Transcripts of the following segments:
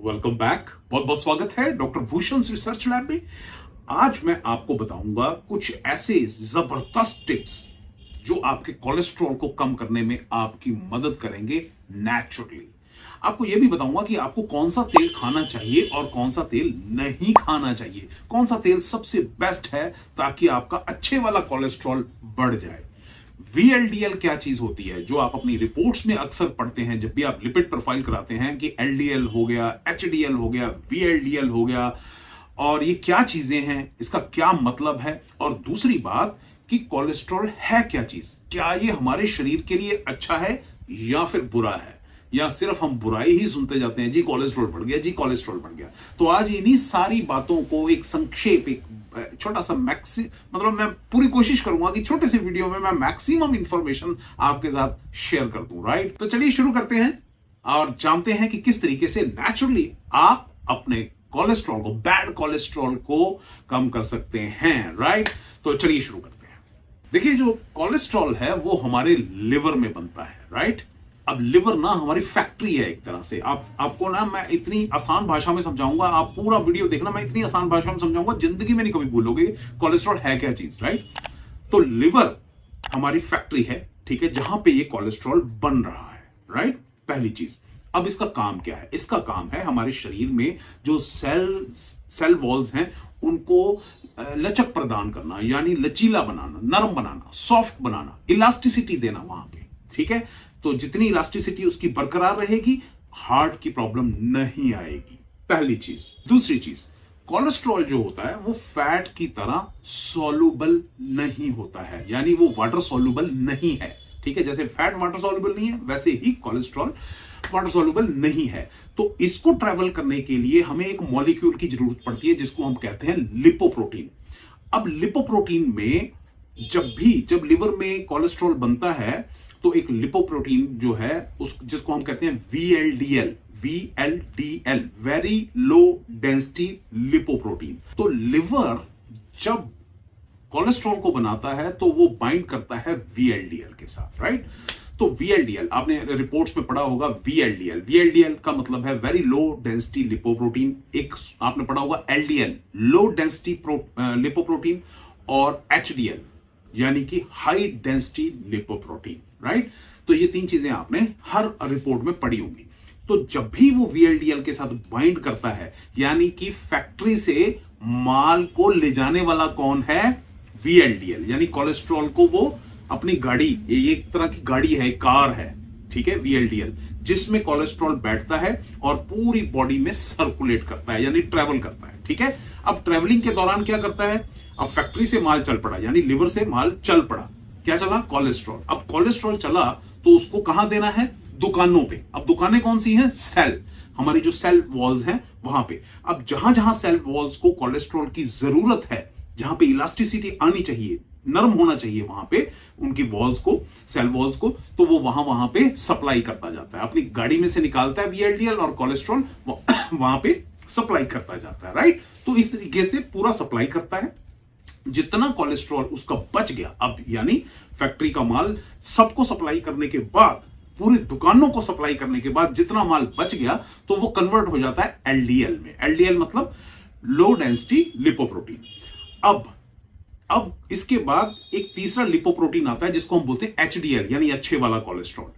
Welcome back. बहुत बहुत स्वागत है डॉक्टर भूषण रिसर्च लैब में। आज मैं आपको बताऊंगा कुछ ऐसे जबरदस्त टिप्स जो आपके कोलेस्ट्रॉल को कम करने में आपकी मदद करेंगे नेचुरली। आपको यह भी बताऊंगा कि आपको कौन सा तेल खाना चाहिए और कौन सा तेल नहीं खाना चाहिए, कौन सा तेल सबसे बेस्ट है ताकि आपका अच्छे वाला कोलेस्ट्रॉल बढ़ जाए। VLDL क्या चीज होती है जो आप अपनी रिपोर्ट्स में अक्सर पढ़ते हैं जब भी आप लिपिड प्रोफाइल कराते हैं कि LDL हो गया, HDL हो गया, VLDL हो गया, और ये क्या चीजें हैं, इसका क्या मतलब है। और दूसरी बात कि कोलेस्ट्रॉल है क्या चीज, क्या ये हमारे शरीर के लिए अच्छा है या फिर बुरा है, या सिर्फ हम बुराई ही सुनते जाते हैं, जी कोलेस्ट्रॉल बढ़ गया, जी कोलेस्ट्रॉल बढ़ गया। तो आज इन्हीं सारी बातों को एक संक्षेप, एक छोटा सा मतलब मैं पूरी कोशिश करूंगा कि छोटे से वीडियो में मैं मैक्सिमम इंफॉर्मेशन आपके साथ शेयर कर दूं। राइट, तो चलिए शुरू करते हैं और जानते हैं कि किस तरीके से नेचुरली आप अपने कोलेस्ट्रॉल को, बैड कोलेस्ट्रॉल को कम कर सकते हैं। राइट, तो चलिए शुरू करते हैं। देखिए, जो कोलेस्ट्रॉल है वो हमारे लिवर में बनता है। राइट, अब लिवर ना हमारी फैक्ट्री है एक तरह से। आपको ना मैं इतनी आसान भाषा में समझाऊंगा, आप पूरा वीडियो देखना, मैं इतनी आसान भाषा में समझाऊंगा, जिंदगी में नहीं कभी भूलोगे कोलेस्ट्रॉल है क्या चीज। राइट, तो लिवर हमारी फैक्ट्री है, ठीक है, जहां पे ये कोलेस्ट्रॉल बन रहा है। राइट, पहली चीज। अब इसका काम क्या है? इसका काम है हमारे शरीर में जो सेल वॉल्स हैं उनको लचक प्रदान करना, यानी लचीला बनाना, नरम बनाना, सॉफ्ट बनाना, इलास्टिसिटी देना वहां पे। ठीक है, तो जितनी इलास्टिसिटी उसकी बरकरार रहेगी, हार्ट की प्रॉब्लम नहीं आएगी, पहली चीज। दूसरी चीज, कोलेस्ट्रॉल जो होता है वो फैट की तरह सॉल्युबल नहीं होता है, यानी वो वाटर सॉल्युबल नहीं है। ठीक है, जैसे फैट वाटर सॉल्युबल नहीं है, वैसे ही कोलेस्ट्रॉल वाटर सॉल्युबल नहीं है। तो इसको ट्रैवल करने के लिए हमें एक मॉलिक्यूल की जरूरत पड़ती है जिसको हम कहते हैं लिपोप्रोटीन। अब लिपोप्रोटीन में जब लिवर में कोलेस्ट्रॉल बनता है तो एक लिपोप्रोटीन जो है जिसको हम कहते हैं VLDL, very low density lipoprotein. तो लिवर जब कोलेस्ट्रॉल को बनाता है तो वो बाइंड करता है VLDL के साथ। राइट, तो VLDL आपने रिपोर्ट्स में पढ़ा होगा। VLDL का मतलब है वेरी लो डेंसिटी लिपोप्रोटीन। एक आपने पढ़ा होगा LDL, लो डेंसिटी लिपोप्रोटीन, और HDL यानी कि हाई डेंसिटी लिपोप्रोटीन। राइट, तो ये तीन चीजें आपने हर रिपोर्ट में पढ़ी होंगी। तो जब भी वो VLDL के साथ बाइंड करता है, यानी कि फैक्ट्री से माल को ले जाने वाला कौन है? VLDL, यानी कोलेस्ट्रॉल को वो अपनी गाड़ी, ये एक तरह की गाड़ी है, कार है, ठीक है, VLDL, जिसमें कोलेस्ट्रॉल बैठता है और पूरी बॉडी में सर्कुलेट करता है, यानी ट्रेवल करता है। ठीक है, अब ट्रेवलिंग के दौरान क्या करता है? अब फैक्ट्री से माल चल पड़ा, यानी लिवर से माल चल पड़ा, क्या चला? कोलेस्ट्रॉल। अब कोलेस्ट्रॉल चला तो उसको कहां देना है? दुकानों पे। अब दुकानें कौन सी हैं? सेल, हमारी जो सेल वॉल्स हैं वहां पे। अब जहां जहां सेल वॉल्स को कोलेस्ट्रॉल की जरूरत है, जहां पे इलास्टिसिटी आनी चाहिए, नरम होना चाहिए वहां पे उनकी वॉल्स को, सेल वॉल्स को, तो वो वहां पे सप्लाई करता जाता है। अपनी गाड़ी में से निकालता है VLDL और कोलेस्ट्रॉल वहां पे सप्लाई करता जाता है। राइट, तो इस तरीके से पूरा सप्लाई करता है। जितना कोलेस्ट्रॉल उसका बच गया, अब यानी फैक्ट्री का माल सबको सप्लाई करने के बाद, पूरी दुकानों को सप्लाई करने के बाद जितना माल बच गया तो वो कन्वर्ट हो जाता है LDL में। LDL मतलब लो डेंसिटी लिपोप्रोटीन। अब इसके बाद एक तीसरा लिपोप्रोटीन आता है जिसको हम बोलते हैं HDL, यानी अच्छे वाला कोलेस्ट्रॉल।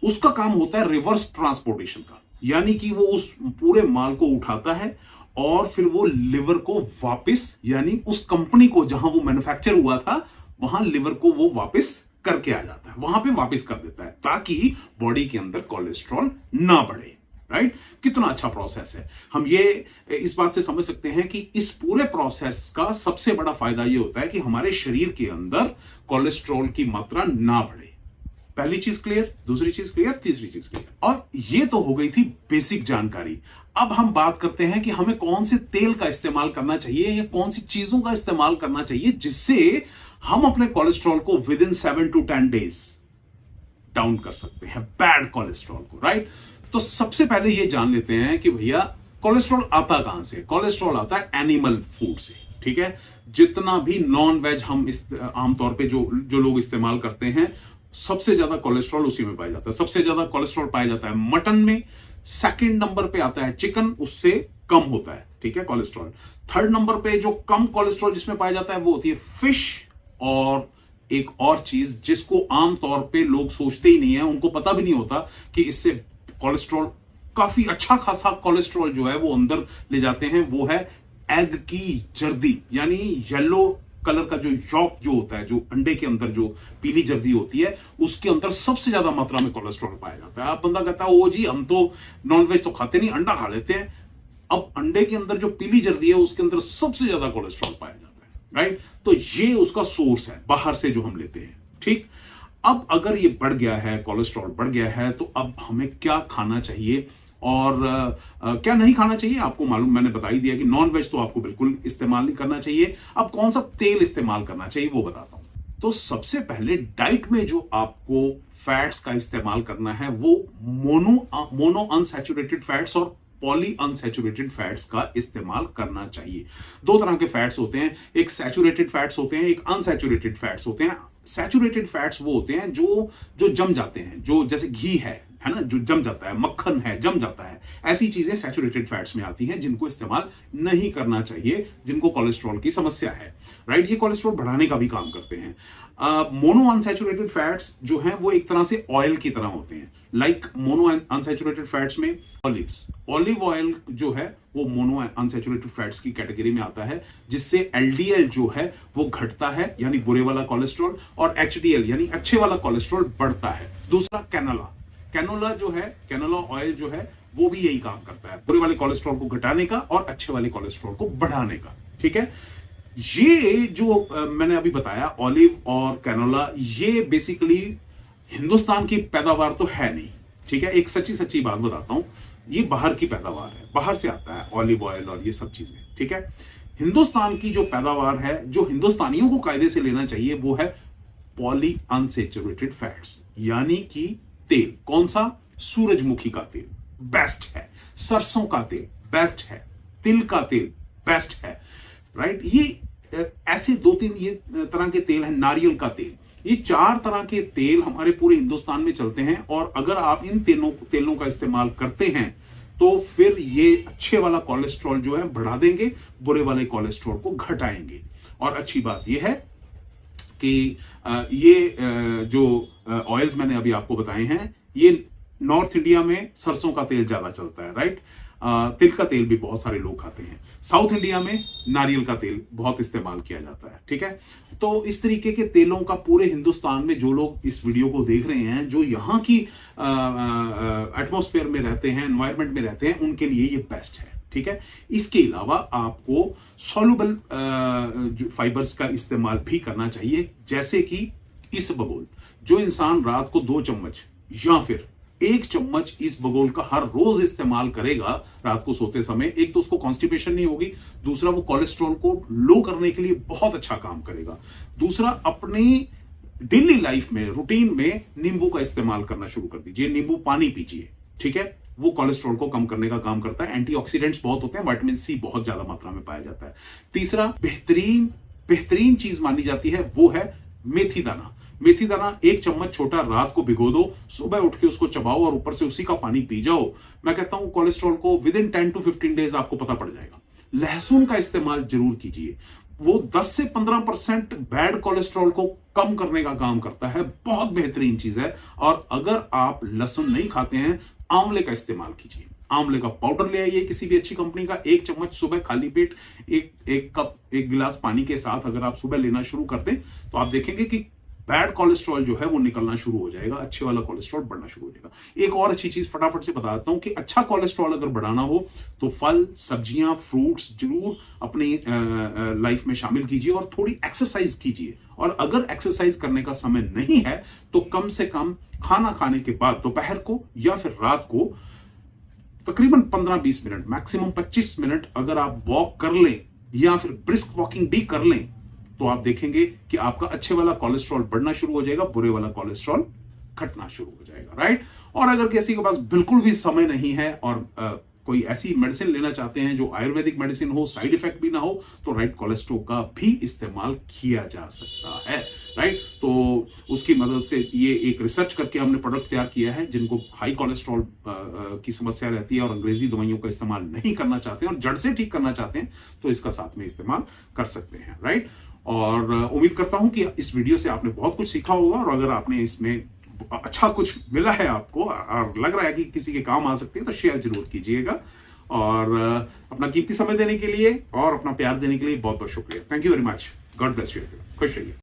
उसका काम होता है रिवर्स ट्रांसपोर्टेशन का, यानी कि वो उस पूरे माल को उठाता है और फिर वो लिवर को वापस, यानी उस कंपनी को जहां वो मैन्युफैक्चर हुआ था वहां लिवर को वो वापस करके आ जाता है, वहां पे वापस कर देता है, ताकि बॉडी के अंदर कोलेस्ट्रॉल ना बढ़े। राइट, कितना अच्छा प्रोसेस है। हम ये इस बात से समझ सकते हैं कि इस पूरे प्रोसेस का सबसे बड़ा फायदा ये होता है कि हमारे शरीर के अंदर कोलेस्ट्रॉल की मात्रा ना बढ़े। पहली चीज क्लियर, दूसरी चीज क्लियर, तीसरी चीज क्लियर। और ये तो हो गई थी बेसिक जानकारी। अब हम बात करते हैं कि हमें कौन से तेल का इस्तेमाल करना चाहिए या कौन सी चीजों का इस्तेमाल करना चाहिए जिससे हम अपने कोलेस्ट्रॉल को with in 7 to 10 days down कर सकते हैं, बैड कोलेस्ट्रॉल को। राइट, तो सबसे पहले ये जान लेते हैं कि भैया कोलेस्ट्रॉल आता कहां से? कोलेस्ट्रॉल आता है एनिमल फूड से। ठीक है, जितना भी नॉन वेज हम आमतौर पे जो लोग इस्तेमाल करते हैं, सबसे ज्यादा कोलेस्ट्रॉल उसी में पाया जाता है। सबसे ज्यादा कोलेस्ट्रॉल पाया जाता है मटन में, सेकंड नंबर पे आता है चिकन, उससे कम होता है, ठीक है, कोलेस्ट्रॉल। थर्ड नंबर पे जो कम कोलेस्ट्रॉल जिसमें पाया जाता है वो होती है फिश, और एक और चीज जिसको आमतौर पे लोग सोचते ही नहीं है, उनको पता भी नहीं होता कि इससे कोलेस्ट्रॉल, काफी अच्छा खासा कोलेस्ट्रॉल जो है वो अंदर ले जाते हैं, वो है एग की जर्दी, यानी येलो कलर का जो यॉक जो होता है, जो अंडे के अंदर जो पीली जर्दी होती है, उसके अंदर सबसे ज्यादा मात्रा में कोलेस्ट्रॉल पाया जाता है। अब बंदा कहता है ओ जी हम तो नॉनवेज तो खाते नहीं, अंडा खा लेते हैं। अब अंडे के अंदर जो पीली जर्दी है उसके अंदर सबसे ज्यादा कोलेस्ट्रॉल पाया जाता है, राइट। तो ये उसका सोर्स है बाहर से जो हम लेते हैं, ठीक। अब अगर ये बढ़ गया है, कोलेस्ट्रॉल बढ़ गया है, तो अब हमें क्या खाना चाहिए और क्या नहीं खाना चाहिए, आपको मालूम, मैंने बता ही दिया कि नॉन वेज तो आपको बिल्कुल इस्तेमाल नहीं करना चाहिए। अब कौन सा तेल इस्तेमाल करना चाहिए वो बताता हूं। तो सबसे पहले डाइट में जो आपको फैट्स का इस्तेमाल करना है वो मोनो अनसैचुरेटेड फैट्स और पॉली अनसैचुरेटेड फैट्स का इस्तेमाल करना चाहिए। दो तरह के फैट्स होते हैं, एक सैचुरेटेड फैट्स होते हैं, एक अनसैचुरेटेड फैट्स होते हैं। सैचुरेटेड फैट्स वो होते हैं जो जम जाते हैं, जो जैसे घी है ना, जो जम जाता है, मक्खन है जम जाता है, ऐसी चीजें सैचुरेटेड फैट्स में आती हैं जिनको इस्तेमाल नहीं करना चाहिए, जिनको कोलेस्ट्रॉल की समस्या है, राइट। ये कोलेस्ट्रॉल बढ़ाने का भी काम करते हैं। मोनो अनसैचुरेटेड फैट्स जो हैं वो एक तरह से ऑयल की तरह होते हैं, लाइक मोनो अनसैचुरेटेड फैट्स में ऑलिव ऑयल जो है वो मोनो अनसैचुरेटेड फैट्स की कैटेगरी में आता है, जिससे एलडीएल जो है वो घटता है, यानी बुरे वाला कोलेस्ट्रॉल, और एचडीएल यानी अच्छे वाला कोलेस्ट्रॉल बढ़ता है। दूसरा कैनोला जो है, कैनोला ऑयल जो है वो भी यही काम करता है, बुरे वाले कोलेस्ट्रॉल को घटाने का और अच्छे वाले कोलेस्ट्रॉल को बढ़ाने का, ठीक है। ये जो मैंने अभी बताया ऑलिव और कैनोला, ये बेसिकली हिंदुस्तान की पैदावार तो है नहीं, ठीक है। एक सच्ची बात बताता हूं, ये बाहर की पैदावार है, बाहर से आता है ऑलिव ऑयल और ये सब चीजें, ठीक है। हिंदुस्तान की जो पैदावार है, जो हिंदुस्तानियों को कायदे से लेना चाहिए, वो है पॉली अनसैचुरेटेड फैट्स, यानी कि तेल। कौन सा? सूरजमुखी का तेल बेस्ट है, सरसों का तेल बेस्ट है, तिल का तेल बेस्ट है, राइट। ये ऐसे दो तीन ये तरह के तेल हैं, नारियल का तेल, ये चार तरह के तेल हमारे पूरे हिंदुस्तान में चलते हैं। और अगर आप इन तेलों का इस्तेमाल करते हैं तो फिर ये अच्छे वाला कोलेस्ट्रॉल जो है बढ़ा देंगे, बुरे वाले कोलेस्ट्रॉल को घटाएंगे। और अच्छी बात यह है कि ये जो ऑयल्स मैंने अभी आपको बताए हैं, ये नॉर्थ इंडिया में सरसों का तेल ज्यादा चलता है, राइट। तिल का तेल भी बहुत सारे लोग खाते हैं। साउथ इंडिया में नारियल का तेल बहुत इस्तेमाल किया जाता है, ठीक है। तो इस तरीके के तेलों का पूरे हिंदुस्तान में जो लोग इस वीडियो को देख रहे हैं, जो यहाँ की एटमॉस्फेयर में रहते हैं, एनवायरनमेंट में रहते हैं, उनके लिए ये बेस्ट है, ठीक है। इसके अलावा आपको सॉल्युबल फाइबर्स का इस्तेमाल भी करना चाहिए, जैसे कि इसबगोल। जो इंसान रात को 2 चम्मच या फिर 1 चम्मच इसबगोल का हर रोज इस्तेमाल करेगा रात को सोते समय, एक तो उसको कॉन्स्टिपेशन नहीं होगी, दूसरा वो कोलेस्ट्रॉल को लो करने के लिए बहुत अच्छा काम करेगा, दूसरा अपनी डेली लाइफ में, रूटीन में नींबू का इस्तेमाल करना शुरू कर दीजिए, नींबू पानी पीजिए, ठीक है। वो कोलेस्ट्रॉल को कम करने का काम करता है, एंटीऑक्सीडेंट्स बहुत होते हैं, विटामिन सी बहुत ज्यादा मात्रा में पाया जाता है। तीसरा बेहतरीन चीज मानी जाती है वो है मेथी दाना। मेथी दाना 1 चम्मच छोटा रात को भिगो दो, सुबह उठ के उसको चबाओ और ऊपर से उसी का पानी पी जाओ। मैं कहता हूं कोलेस्ट्रॉल को विद इन 10 to 15 डेज आपको पता पड़ जाएगा। लहसुन का इस्तेमाल जरूर कीजिए, वो 10 से 15% बैड कोलेस्ट्रॉल को कम करने का काम करता है, बहुत बेहतरीन चीज है। और अगर आप लहसुन नहीं खाते हैं, आंवले का इस्तेमाल कीजिए। आंवले का पाउडर ले आइए किसी भी अच्छी कंपनी का, 1 चम्मच सुबह खाली पेट एक गिलास पानी के साथ अगर आप सुबह लेना शुरू कर दें तो आप देखेंगे कि बैड कोलेस्ट्रॉल जो है वो निकलना शुरू हो जाएगा, अच्छे वाला कोलेस्ट्रॉल बढ़ना शुरू हो जाएगा। एक और अच्छी चीज फटाफट से बता देता हूं कि अच्छा कोलेस्ट्रॉल अगर बढ़ाना हो तो फल, सब्जियां, फ्रूट्स जरूर अपनी लाइफ में शामिल कीजिए और थोड़ी एक्सरसाइज कीजिए। और अगर एक्सरसाइज करने का समय नहीं है तो कम से कम खाना खाने के बाद दोपहर को या फिर रात को तकरीबन 15-20 मिनट, मैक्सिमम 25 मिनट अगर आप वॉक कर लें या फिर ब्रिस्क वॉकिंग भी कर लें तो आप देखेंगे कि आपका अच्छे वाला कोलेस्ट्रॉल बढ़ना शुरू हो जाएगा, बुरे वाला कोलेस्ट्रॉल घटना शुरू हो जाएगा, राइट। और अगर किसी के पास बिल्कुल भी समय नहीं है और कोई ऐसी मेडिसिन लेना चाहते हैं जो आयुर्वेदिक मेडिसिन हो, साइड इफेक्ट भी ना हो, तो राइट कोलेस्ट्रो का भी इस्तेमाल किया जा सकता है, राइट। तो उसकी मदद से ये एक रिसर्च करके हमने प्रोडक्ट तैयार किया है। जिनको हाई कोलेस्ट्रॉल की समस्या रहती है और अंग्रेजी दवाइयों का इस्तेमाल नहीं करना चाहते हैं और जड़ से ठीक करना चाहते हैं, तो इसका साथ में इस्तेमाल कर सकते हैं, राइट। और उम्मीद करता हूं कि इस वीडियो से आपने बहुत कुछ सीखा होगा, और अगर आपने इसमें अच्छा कुछ मिला है आपको और लग रहा है कि किसी के काम आ सकती है, तो शेयर जरूर कीजिएगा। और अपना कीमती समय देने के लिए और अपना प्यार देने के लिए बहुत बहुत शुक्रिया। Thank you very much. God bless you. खुश रहिए।